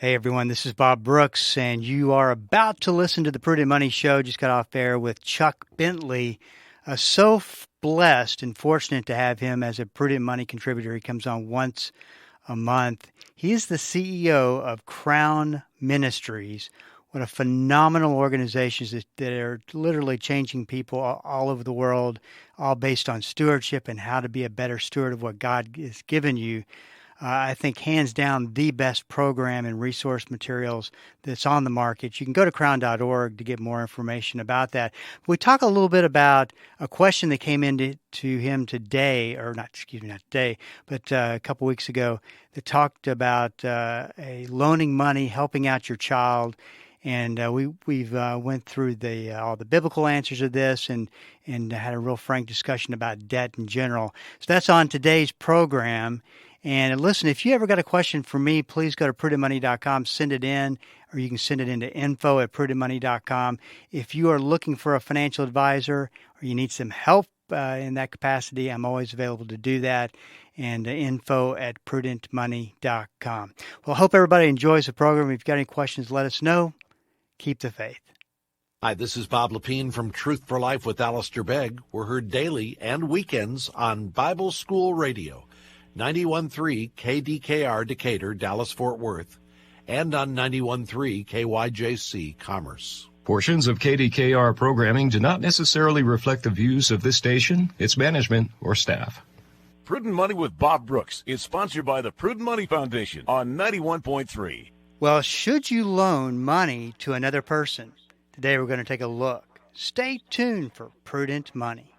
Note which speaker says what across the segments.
Speaker 1: Hey everyone, this is Bob Brooks, and you are about to listen to the Prudent Money Show. Just got off air with Chuck Bentley. Blessed and fortunate to have him as a Prudent Money contributor. He comes on once a month. He is the CEO of Crown Ministries. What a phenomenal organization that are literally changing people all over the world, all based on stewardship and how to be a better steward of what God has given you. I think hands down the best program and resource materials that's on the market. You can go to crown.org to get more information about that. We talk a little bit about a question that came in to him today, or not today, but a couple weeks ago, that talked about loaning money, helping out your child. And we've went through all the biblical answers of this and had a real frank discussion about debt in general. So that's on today's program. And listen, if you ever got a question for me, please go to prudentmoney.com, send it in, or you can send it into info@prudentmoney.com. If you are looking for a financial advisor or you need some help in that capacity, I'm always available to do that. And info@prudentmoney.com. Well, I hope everybody enjoys the program. If you've got any questions, let us know. Keep the faith.
Speaker 2: Hi, this is Bob Lepine from Truth for Life with Alistair Begg. We're heard daily and weekends on Bible School Radio, 91.3 KDKR Decatur, Dallas-Fort Worth, and on 91.3 KYJC Commerce.
Speaker 3: Portions of KDKR programming do not necessarily reflect the views of this station, its management, or staff.
Speaker 4: Prudent Money with Bob Brooks is sponsored by the Prudent Money Foundation on 91.3.
Speaker 1: Well, should you loan money to another person? Today we're going to take a look. Stay tuned for Prudent Money.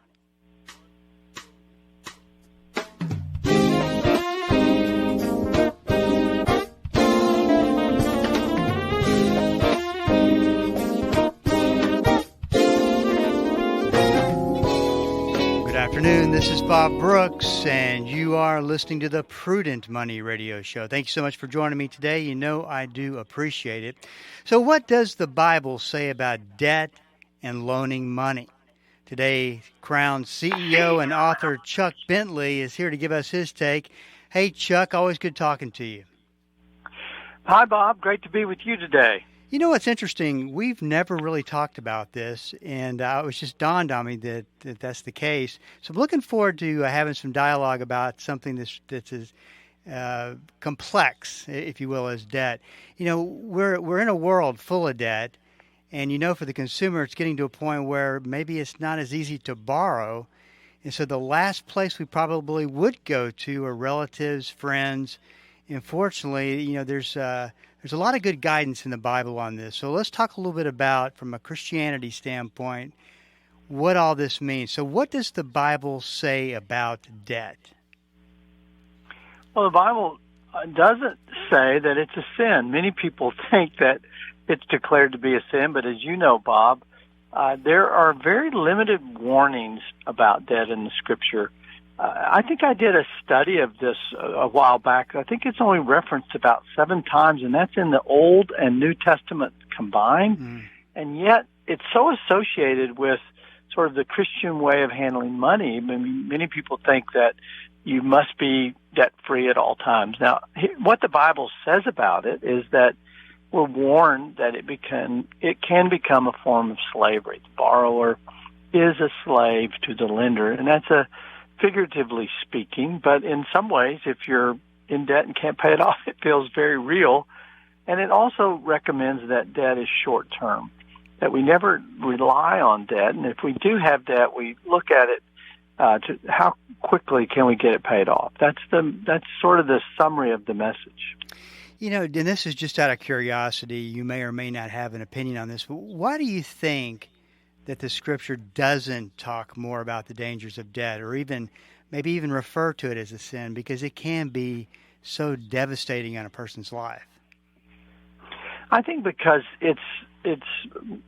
Speaker 1: Good afternoon. This is Bob Brooks, and you are listening to the Prudent Money Radio Show. Thank you so much for joining me today. You know I do appreciate it. So what does the Bible say about debt and loaning money? Today, Crown CEO and author Chuck Bentley is here to give us his take. Hey, Chuck, always good talking to you.
Speaker 5: Hi, Bob. Great to be with you today.
Speaker 1: You know what's interesting? We've never really talked about this, and it was just dawned on me that that's the case. So I'm looking forward to having some dialogue about something that's as complex, if you will, as debt. You know, we're in a world full of debt, and you know, for the consumer, it's getting to a point where maybe it's not as easy to borrow, and so the last place we probably would go to are relatives, friends. Unfortunately, you know, there's a lot of good guidance in the Bible on this. So let's talk a little bit about, from a Christianity standpoint, what all this means. So what does the Bible say about debt?
Speaker 5: Well, the Bible doesn't say that it's a sin. Many people think that it's declared to be a sin, but as you know, Bob, there are very limited warnings about debt in the Scripture. I think I did a study of this a while back. I think it's only referenced about 7 times, and that's in the Old and New Testament combined. And yet it's so associated with sort of the Christian way of handling money. I mean, many people think that you must be debt-free at all times. Now, what the Bible says about it is that we're warned that it can become a form of slavery. The borrower is a slave to the lender, and that's figuratively speaking, but in some ways, if you're in debt and can't pay it off, it feels very real. And it also recommends that debt is short-term, that we never rely on debt. And if we do have debt, we look at it to how quickly can we get it paid off. That's sort of the summary of the message.
Speaker 1: You know, and this is just out of curiosity. You may or may not have an opinion on this, but why do you think that the Scripture doesn't talk more about the dangers of debt, or maybe even refer to it as a sin, because it can be so devastating on a person's life?
Speaker 5: I think because it's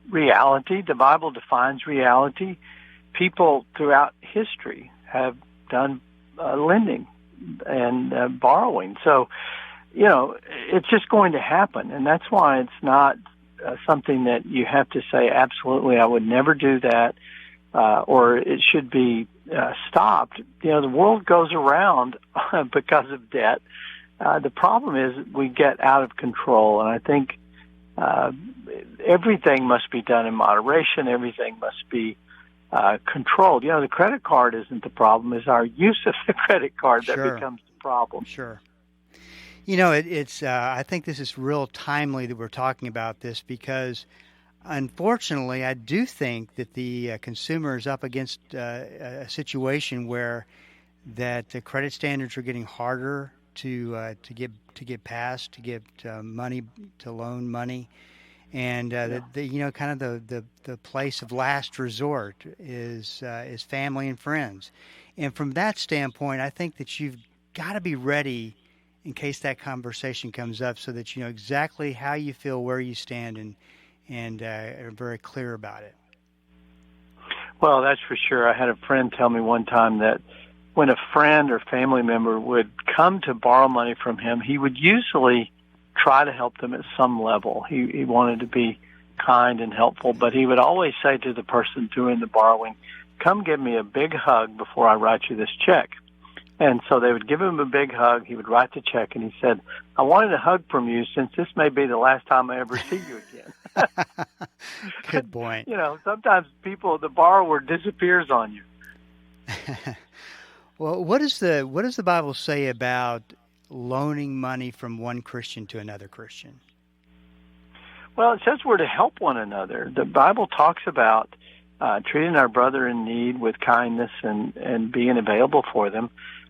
Speaker 5: reality. The Bible defines reality. People throughout history have done lending and borrowing. So, you know, it's just going to happen, and that's why it's not something that you have to say, absolutely, I would never do that, or it should be stopped. You know, the world goes around because of debt, The problem is we get out of control, and I think everything must be done in moderation. Everything must be controlled. The credit card isn't the problem. It's our use of the credit card that becomes the problem.
Speaker 1: Sure. It's. I think this is real timely that we're talking about this because, unfortunately, I do think that the consumer is up against a situation where that the credit standards are getting harder to get past, to get money, to loan money, and kind of the place of last resort is family and friends, and from that standpoint, I think that you've got to be ready in case that conversation comes up, so that you know exactly how you feel, where you stand, and are very clear about it.
Speaker 5: Well, that's for sure. I had a friend tell me one time that when a friend or family member would come to borrow money from him, he would usually try to help them at some level. He wanted to be kind and helpful, but he would always say to the person doing the borrowing, "Come give me a big hug before I write you this check." And so they would give him a big hug. He would write the check, and he said, "I wanted a hug from you since this may be the last time I ever see you again."
Speaker 1: Good point.
Speaker 5: Sometimes the borrower disappears on you.
Speaker 1: Well, what does the Bible say about loaning money from one Christian to another Christian?
Speaker 5: Well, it says we're to help one another. The Bible talks about treating our brother in need with kindness and being available for them.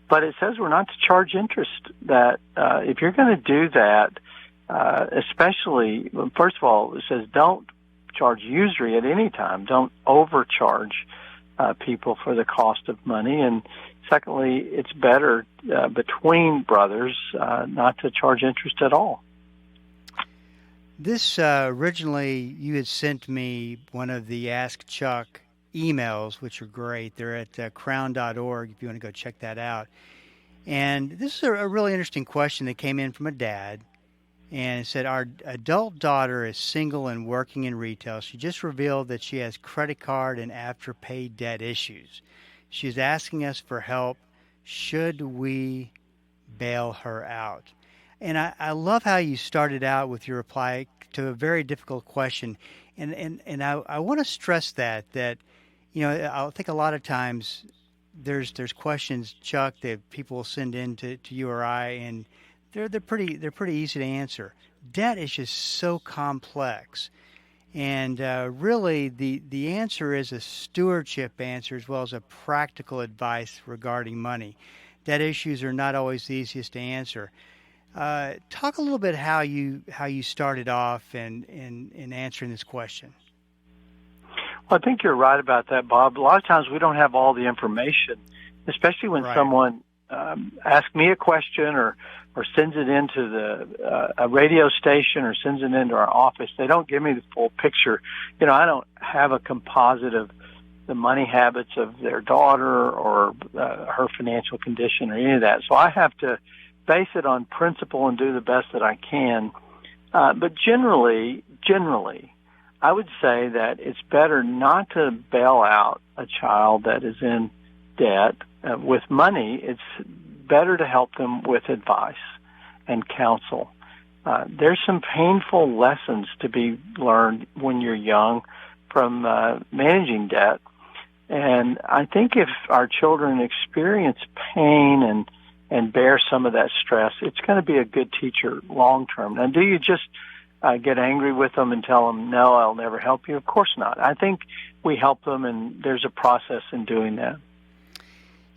Speaker 5: But it says we're not to charge interest. That if you're going to do that, especially, first of all, it says don't charge usury at any time. Don't overcharge people for the cost of money. And secondly, it's better between brothers not to charge interest at all.
Speaker 1: This originally, you had sent me one of the Ask Chuck emails, which are great. They're at crown.org if you want to go check that out. And this is a really interesting question that came in from a dad. And it said, our adult daughter is single and working in retail. She just revealed that she has credit card and Afterpay debt issues. She's asking us for help. Should we bail her out? And I love how you started out with your reply to a very difficult question. And I want to stress that I think a lot of times there's questions, Chuck, that people will send in to you or I, and they're pretty easy to answer. Debt is just so complex. And really the answer is a stewardship answer as well as a practical advice regarding money. Debt issues are not always the easiest to answer. Talk a little bit how you started off in answering this question.
Speaker 5: Well, I think you're right about that, Bob. A lot of times we don't have all the information, especially when someone asks me a question or sends it into a radio station or sends it into our office. They don't give me the full picture. I don't have a composite of the money habits of their daughter or her financial condition or any of that. So I have to base it on principle and do the best that I can. But generally, I would say that it's better not to bail out a child that is in debt with money. It's better to help them with advice and counsel. There's some painful lessons to be learned when you're young from managing debt. And I think if our children experience pain and bear some of that stress, it's going to be a good teacher long term. Now, do you just get angry with them and tell them, no, I'll never help you? Of course not. I think we help them, and there's a process in doing that.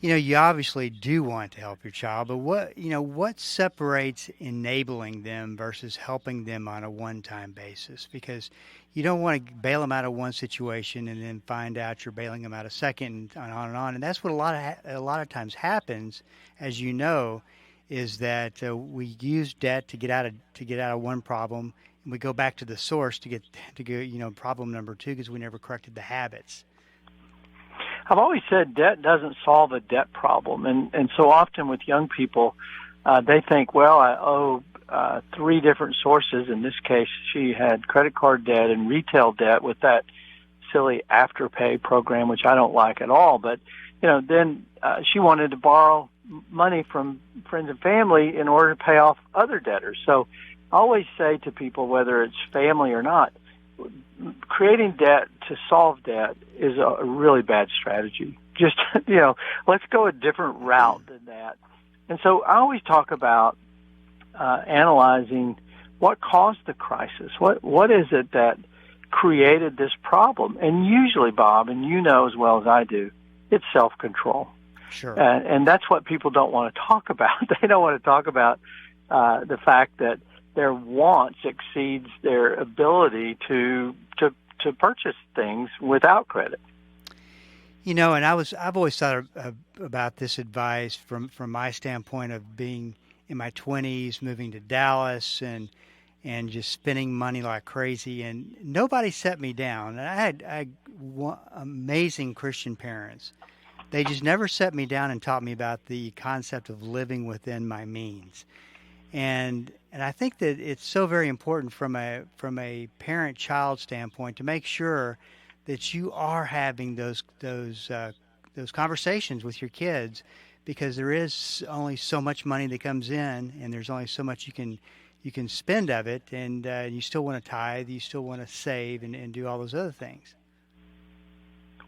Speaker 1: You obviously do want to help your child, but what separates enabling them versus helping them on a one-time basis? Because you don't want to bail them out of one situation and then find out you're bailing them out a second, and on and on. And that's what a lot of times happens, as you know, is that we use debt to get out of one problem, and we go back to the source to go problem number two because we never corrected the habits.
Speaker 5: I've always said debt doesn't solve a debt problem, and so often with young people, they think, well, I owe three different sources. In this case, she had credit card debt and retail debt with that silly Afterpay program, which I don't like at all. But then she wanted to borrow money from friends and family in order to pay off other debtors. So I always say to people, whether it's family or not, creating debt to solve debt is a really bad strategy. Just, let's go a different route than that. And so I always talk about analyzing what caused the crisis. What is it that created this problem? And usually, Bob, and you know as well as I do, it's self-control.
Speaker 1: Sure.
Speaker 5: And that's what people don't want to talk about. They don't want to talk about the fact that their wants exceeds their ability to purchase things without credit.
Speaker 1: And I've always thought about this advice from my standpoint of being in my 20s, moving to Dallas and just spending money like crazy, and nobody set me down. And I had amazing Christian parents. They just never set me down and taught me about the concept of living within my means. And I think that it's so very important from a parent-child standpoint to make sure that you are having those conversations with your kids, because there is only so much money that comes in, and there's only so much you can spend of it, and you still want to tithe, you still want to save, and do all those other things.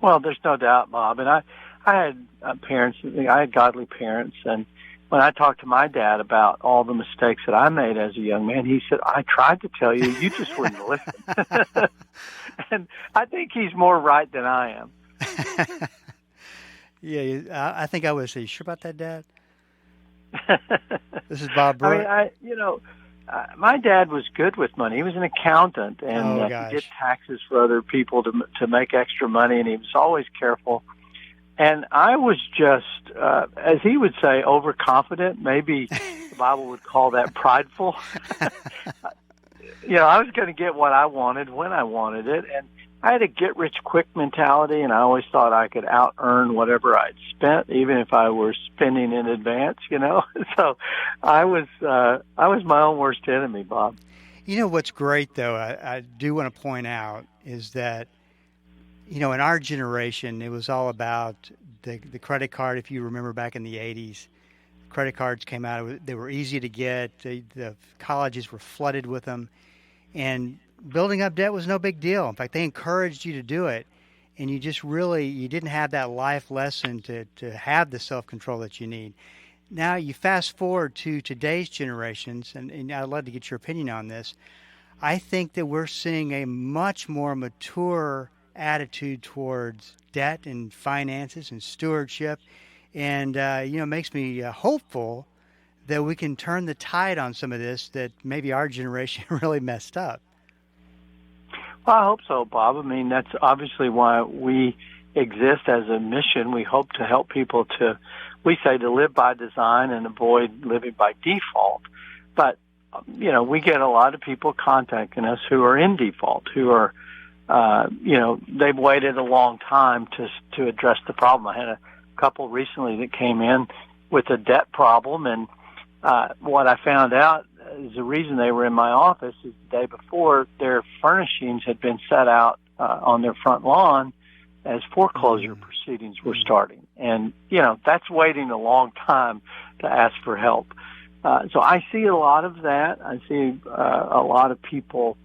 Speaker 5: Well, there's no doubt, Bob. And I had parents, I had godly parents, and when I talked to my dad about all the mistakes that I made as a young man, he said, I tried to tell you, you just wouldn't listen. And I think he's more right than I am.
Speaker 1: Yeah, I think I would say, you sure about that, Dad? This is Bob Brooks.
Speaker 5: My dad was good with money. He was an accountant, and he did taxes for other people to make extra money, and he was always careful. And I was just, as he would say, overconfident. Maybe the Bible would call that prideful. I was going to get what I wanted when I wanted it. And I had a get-rich-quick mentality, and I always thought I could out-earn whatever I'd spent, even if I were spending in advance, So I was my own worst enemy, Bob.
Speaker 1: What's great, though, I do want to point out, is that in our generation, it was all about the credit card. If you remember back in the 80s, credit cards came out. They were easy to get. The colleges were flooded with them. And building up debt was no big deal. In fact, they encouraged you to do it. And you just you didn't have that life lesson to have the self-control that you need. Now you fast forward to today's generations, and I'd love to get your opinion on this. I think that we're seeing a much more mature attitude towards debt and finances and stewardship, and it makes me hopeful that we can turn the tide on some of this that maybe our generation really messed up.
Speaker 5: Well, I hope so, Bob. I mean, that's obviously why we exist as a mission. We hope to help people to live by design and avoid living by default. But we get a lot of people contacting us who are in default, who are they've waited a long time to address the problem. I had a couple recently that came in with a debt problem, and what I found out is the reason they were in my office is the day before their furnishings had been set out on their front lawn as foreclosure proceedings were starting. And, that's waiting a long time to ask for help. So I see a lot of that. I see a lot of people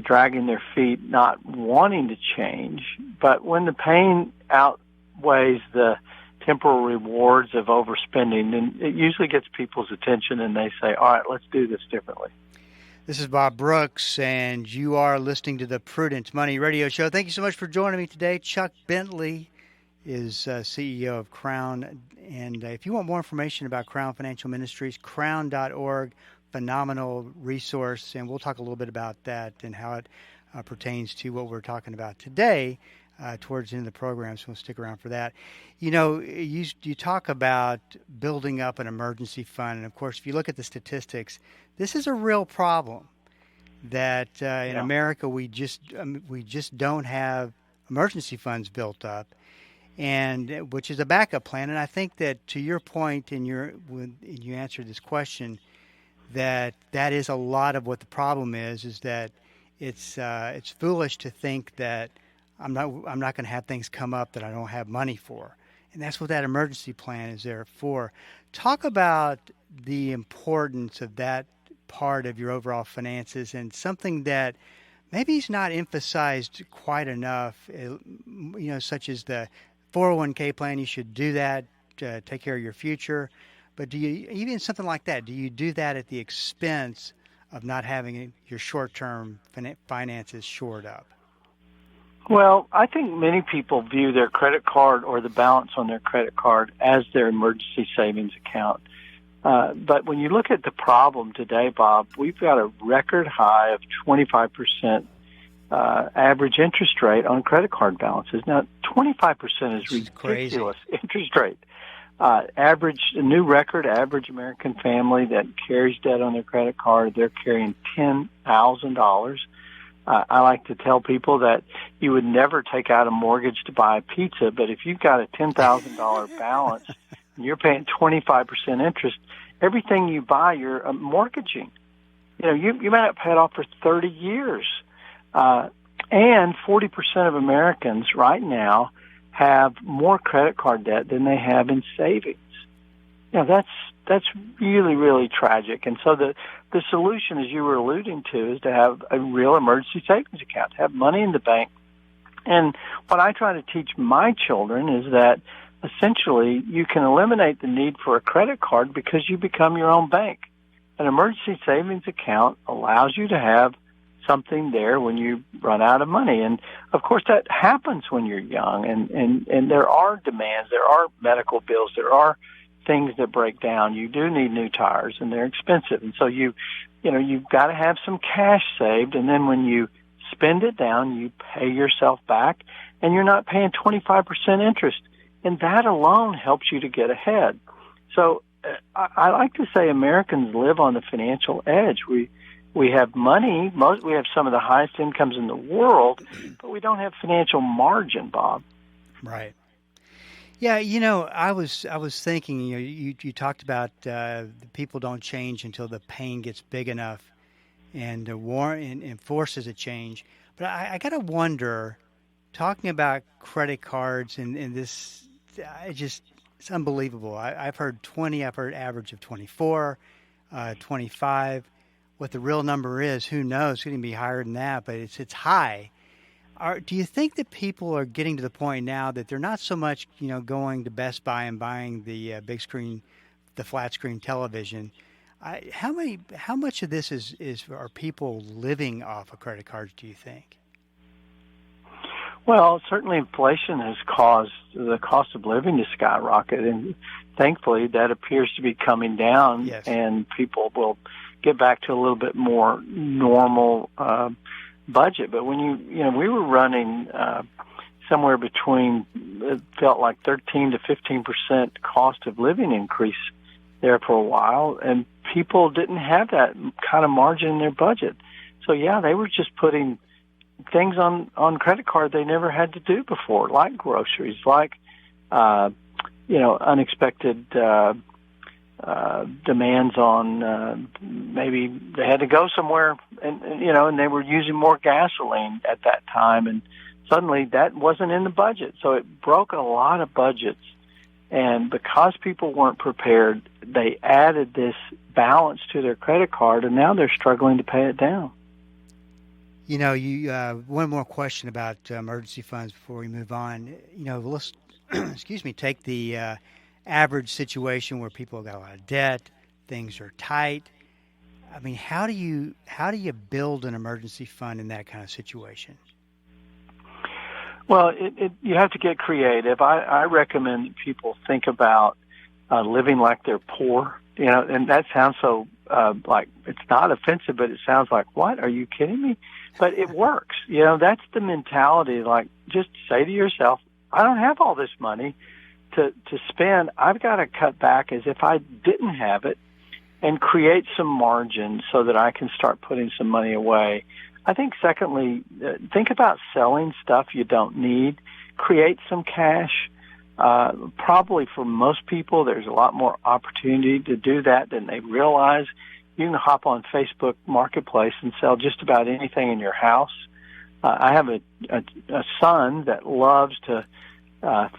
Speaker 5: dragging their feet, not wanting to change. But when the pain outweighs the temporal rewards of overspending, then it usually gets people's attention, and they say, all right, let's do this differently.
Speaker 1: This is Bob Brooks, and you are listening to the Prudent Money Radio Show. Thank you so much for joining me today. Chuck Bentley is CEO of Crown. And if you want more information about Crown Financial Ministries, crown.org, phenomenal resource. And we'll talk a little bit about that and how it pertains to what we're talking about today towards the end of the program. So we'll stick around for that. You talk about building up an emergency fund. And, of course, if you look at the statistics, this is a real problem that in America we just don't have emergency funds built up, and which is a backup plan. And I think that to your point when you answered this question, that is a lot of what the problem is that it's foolish to think that I'm not going to have things come up that I don't have money for. And that's what that emergency plan is there for. Talk about the importance of that part of your overall finances and something that maybe is not emphasized quite enough, such as the 401k plan. You should do that to take care of your future. But do you, even something like that, do you do that at the expense of not having your short-term finances shored up?
Speaker 5: Well, I think many people view their credit card or the balance on their credit card as their emergency savings account. But when you look at the problem today, Bob, we've got a record high of 25% average interest rate on credit card balances. Now, 25% is ridiculous interest rate. Average American family that carries debt on their credit card, they're carrying $10,000. I like to tell people that you would never take out a mortgage to buy a pizza, but if you've got a $10,000 balance and you're paying 25% interest, everything you buy, you're mortgaging. You might not pay it off for 30 years. And 40% of Americans right now have more credit card debt than they have in savings. That's really, really tragic. And so the solution, as you were alluding to, is to have a real emergency savings account, to have money in the bank. And what I try to teach my children is that essentially you can eliminate the need for a credit card because you become your own bank. An emergency savings account allows you to have something there when you run out of money. And of course that happens when you're young, and there are demands, there are medical bills, there are things that break down. You do need new tires, and they're expensive. And so you've got to have some cash saved, and then when you spend it down, you pay yourself back, and you're not paying 25% interest. And that alone helps you to get ahead. So I like to say Americans live on the financial edge. We have money. We have some of the highest incomes in the world, but we don't have financial margin, Bob.
Speaker 1: Right. Yeah, I was thinking, you talked about the people don't change until the pain gets big enough and forces a change. But I got to wonder, talking about credit cards and this, it's unbelievable. I've heard 20, I've heard average of 24, 25. What the real number is, who knows? It's going to be higher than that, but it's high. Do you think that people are getting to the point now that they're not so much, going to Best Buy and buying the big screen, the flat screen television? How much of this are people living off of credit cards, do you think?
Speaker 5: Well, certainly inflation has caused the cost of living to skyrocket, and thankfully that appears to be coming down.
Speaker 1: Yes. And
Speaker 5: people will get back to a little bit more normal budget. But when we were running somewhere between, it felt like 13 to 15% cost of living increase there for a while, and people didn't have that kind of margin in their budget. So yeah, they were just putting things on credit card they never had to do before, like groceries, like unexpected demands on maybe they had to go somewhere, and they were using more gasoline at that time, and suddenly that wasn't in the budget. So it broke a lot of budgets, and because people weren't prepared, they added this balance to their credit card, and now they're struggling to pay it down.
Speaker 1: One more question about emergency funds before we move on. Let's take the average situation where people have got a lot of debt, things are tight. I mean, how do you build an emergency fund in that kind of situation?
Speaker 5: Well, you have to get creative. I recommend that people think about living like they're poor. And that sounds so like it's not offensive, but it sounds like, what? Are you kidding me? But it works. That's the mentality. Like, just say to yourself, I don't have all this money to spend. I've got to cut back as if I didn't have it and create some margin so that I can start putting some money away. I think, secondly, think about selling stuff you don't need. Create some cash. Probably for most people, there's a lot more opportunity to do that than they realize. You can hop on Facebook Marketplace and sell just about anything in your house. I have a son that loves to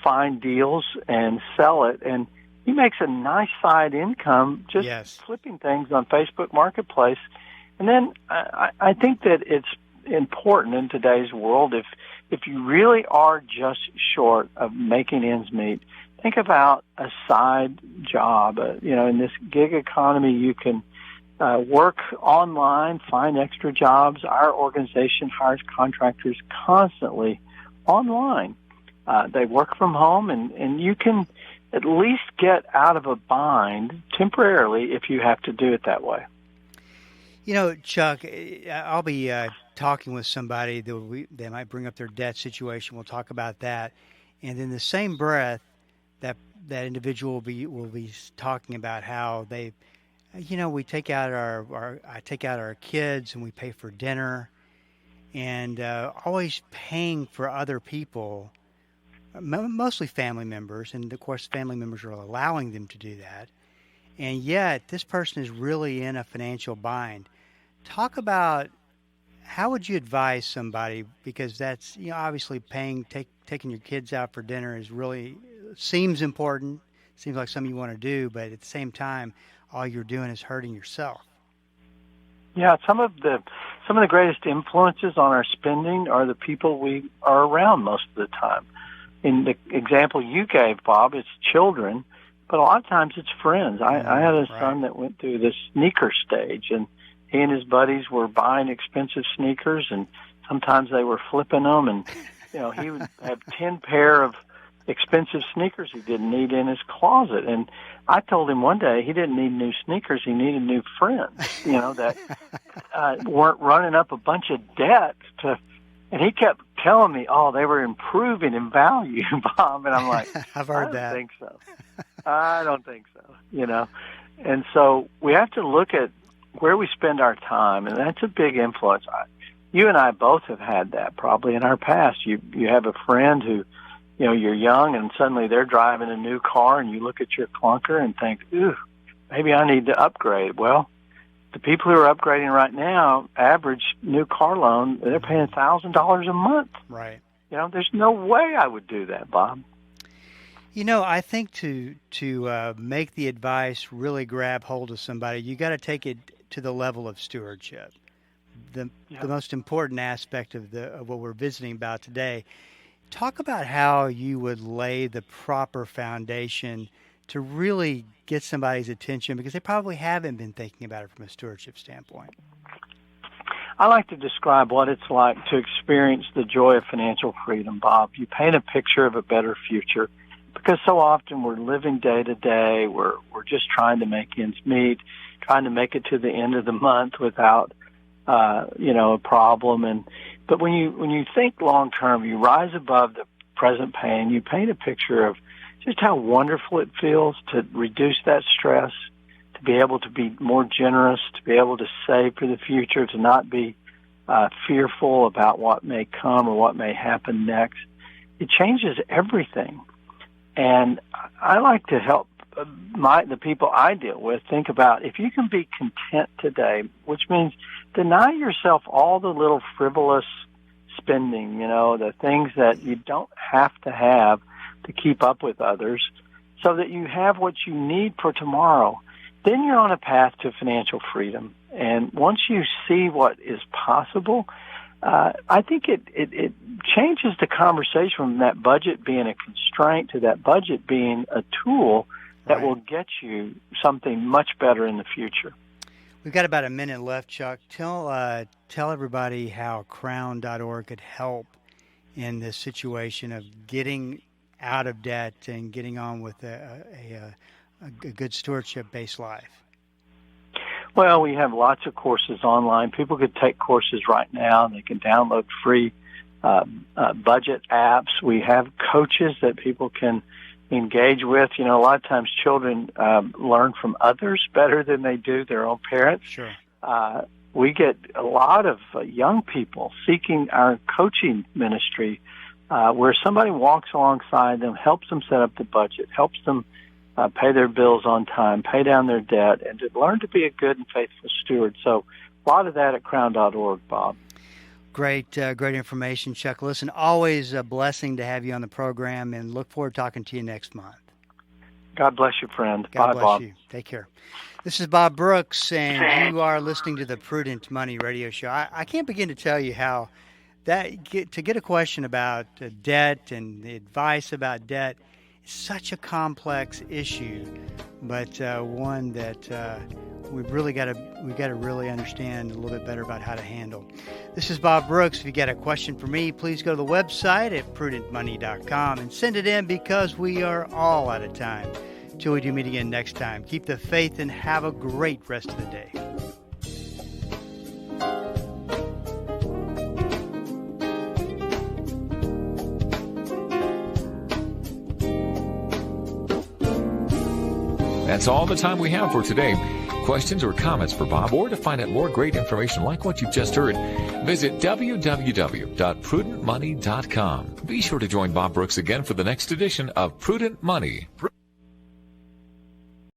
Speaker 5: find deals and sell it. And he makes a nice side income just flipping things on Facebook Marketplace. And then I think that it's important in today's world, if you really are just short of making ends meet, think about a side job. In this gig economy, you can work online, find extra jobs. Our organization hires contractors constantly online. They work from home, and you can at least get out of a bind temporarily if you have to do it that way.
Speaker 1: Chuck, I'll be talking with somebody that might bring up their debt situation. We'll talk about that. And in the same breath, that individual will be talking about how they, we take out I take out our kids and we pay for dinner, and always paying for other people, mostly family members, and of course family members are allowing them to do that. And yet this person is really in a financial bind. Talk about how would you advise somebody, because that's, obviously taking your kids out for dinner seems important, seems like something you want to do, but at the same time, all you're doing is hurting yourself.
Speaker 5: Yeah, some of the greatest influences on our spending are the people we are around most of the time. In the example you gave, Bob, it's children, but a lot of times it's friends. I had a son that went through the sneaker stage, and he and his buddies were buying expensive sneakers, and sometimes they were flipping them, and he would have 10 pair of expensive sneakers he didn't need in his closet. And I told him one day he didn't need new sneakers, he needed new friends, that weren't running up a bunch of debt and he kept telling me, they were improving in value, Bob. And I'm like,
Speaker 1: I've heard that.
Speaker 5: I don't think so, And so we have to look at where we spend our time, and that's a big influence. You and I both have had that probably in our past. You have a friend who, you're young, and suddenly they're driving a new car, and you look at your clunker and think, ooh, maybe I need to upgrade. Well, the people who are upgrading right now, average new car loan, they're paying $1,000 a month.
Speaker 1: Right.
Speaker 5: There's no way I would do that, Bob.
Speaker 1: I think to make the advice really grab hold of somebody, you got to take it to the level of stewardship. The most important aspect of what we're visiting about today. Talk about how you would lay the proper foundation to really get somebody's attention, because they probably haven't been thinking about it from a stewardship standpoint.
Speaker 5: I like to describe what it's like to experience the joy of financial freedom, Bob. You paint a picture of a better future, because so often we're living day to day. We're just trying to make ends meet, trying to make it to the end of the month without a problem. But when you think long term, you rise above the present pain. You paint a picture of just how wonderful it feels to reduce that stress, to be able to be more generous, to be able to save for the future, to not be fearful about what may come or what may happen next. It changes everything. And I like to help the people I deal with think about, if you can be content today, which means deny yourself all the little frivolous spending, the things that you don't have to keep up with others, so that you have what you need for tomorrow. Then you're on a path to financial freedom. And once you see what is possible, I think it changes the conversation from that budget being a constraint to that budget being a tool that will get you something much better in the future.
Speaker 1: We've got about a minute left, Chuck. Tell everybody how crown.org could help in this situation of getting out of debt and getting on with a good stewardship-based life.
Speaker 5: Well, we have lots of courses online. People could take courses right now. They can download free budget apps. We have coaches that people can engage with. A lot of times children learn from others better than they do their own parents.
Speaker 1: Sure.
Speaker 5: We get a lot of young people seeking our coaching ministry where somebody walks alongside them, helps them set up the budget, helps them pay their bills on time, pay down their debt, and to learn to be a good and faithful steward. So a lot of that at crown.org, Bob.
Speaker 1: Great information, Chuck. Listen, always a blessing to have you on the program, and look forward to talking to you next month.
Speaker 5: God bless you, friend.
Speaker 1: God
Speaker 5: Bye,
Speaker 1: bless
Speaker 5: Bob.
Speaker 1: you. Take care. This is Bob Brooks, and you are listening to the Prudent Money Radio Show. I can't begin to tell you how to get a question about debt and the advice about debt is such a complex issue, but one that we've got to really understand a little bit better about how to handle. This is Bob Brooks. If you got a question for me, please go to the website at prudentmoney.com and send it in, because we are all out of time. Till we do meet again next time, keep the faith and have a great rest of the day.
Speaker 6: That's all the time we have for today. Questions or comments for Bob, or to find out more great information like what you've just heard, visit www.prudentmoney.com. Be sure to join Bob Brooks again for the next edition of Prudent Money.